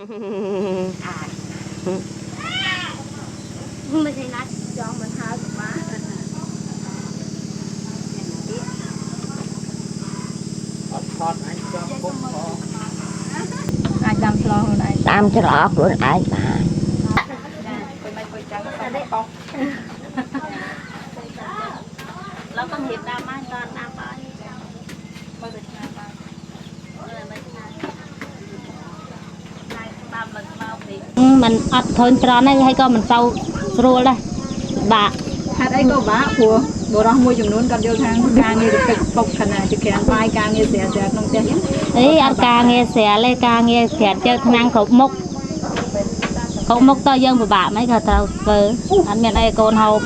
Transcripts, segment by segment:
Mình thấy nát cho mình hai của má. Ai đâm lo hồi này. Đâm cho lọt luôn ai mà. Nó có hiệp đâm ai toàn đâm ai. Mình ăn thôi tròn này hay con mình sau rồi đây bà hạt ấy có bá của bộ đó mua chừng nón còn vô thang càng nghe được bọc khăn này chỉ kén vai càng nghe xẻ xẻ nông tiền ấy ăn càng nghe xẻ lên càng nghe xẻ chơi năng khẩu mốc to dân của bà mấy cái tàu vợ ăn miền đây con hồng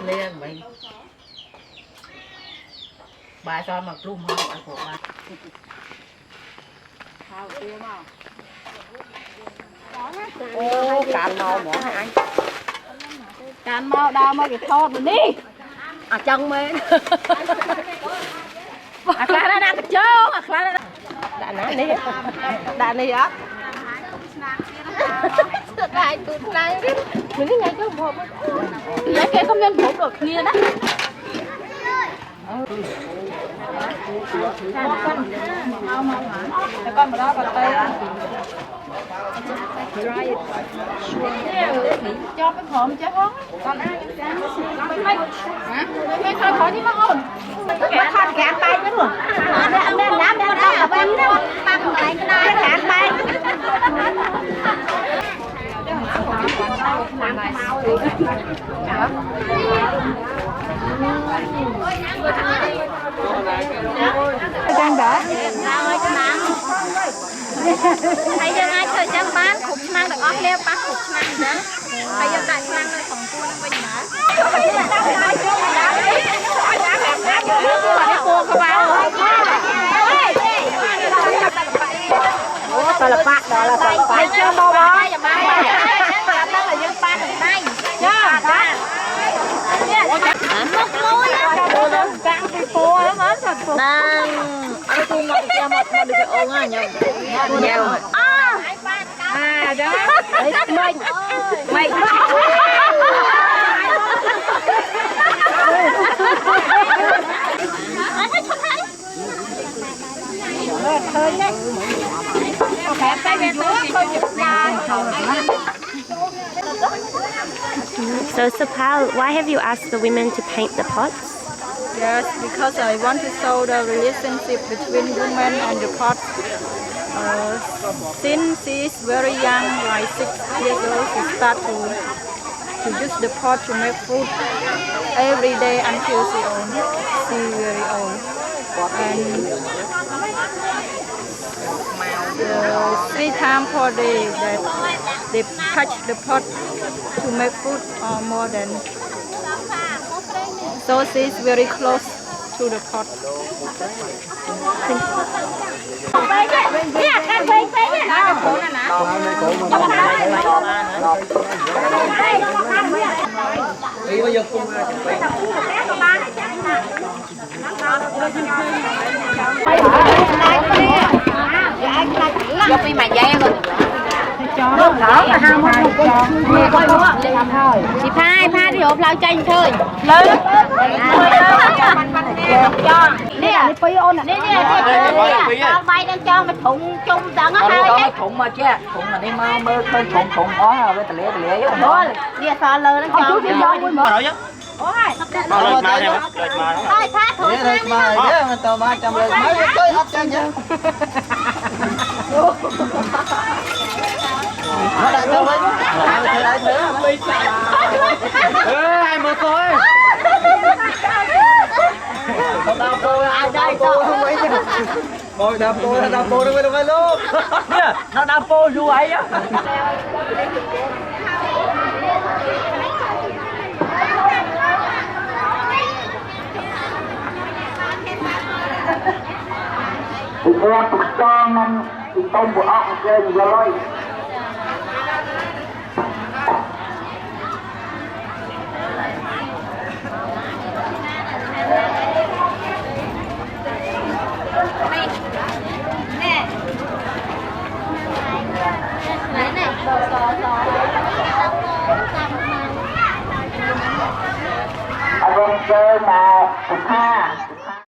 Lên mình bài cho mặc lùm hoa bài của bà ô cạn màu mỏ hả anh cán mau đau mau cái thò mình đi à chân mê à khá nó đang chơi à khá nó đã nói đi đạn này á đại tụt này mình đi ngay cái hộp lấy cái không nhân hộp được kia đó con mà đó còn tay cho cái hộp chứ không còn ai mấy khơi khỏi đi mà ôn cái khăn kẹt tay chứ luôn đang là bên đó băng lại cái kẹt tay đang đỡ hay dân ai chơi chẳng bán khúc năng được óc leo bán khúc năng đó hay dân đại năng này phòng cua nó bên má tôi là bác đó là phải chưa bao đó đó là dân bán ở đây mốc lối đang bị phô lắm á thật phô đang ăn chung một cái một được cái ôn á nhầm nhiều à đó mày thôi nhé phải tay về nữa thôi chụp nhà So Sapal, why have you asked the women to paint the pots? Yes, because I want to show the relationship between women and the pot. Since she is very young, like 6 years old, she start to use the pot to make food every day until she very old. And 3 times per day that they touch the pot to make food or more than. So she's very close to the pot. vô phi mà dây rồi chị phai thì hộp lao chanh thôi nè bay đang cho mà thùng chung đằng á hai thùng mà chứ thùng là đi mơ mơ khơi thùng ó với tờ lía thôi đi xò lơ nó cho ôi thôi phá thùng mà để tao mà chăm lời mấy tới ấp chân chứ nó đã cho với ai mà coi đạp cô ai đây cô không ấy chứ coi đạp cô nó quay luôn nè nó đạp cô vui ấy á mua tục cho nên thì tôm của ốc chơi rồi anh chơi mà 15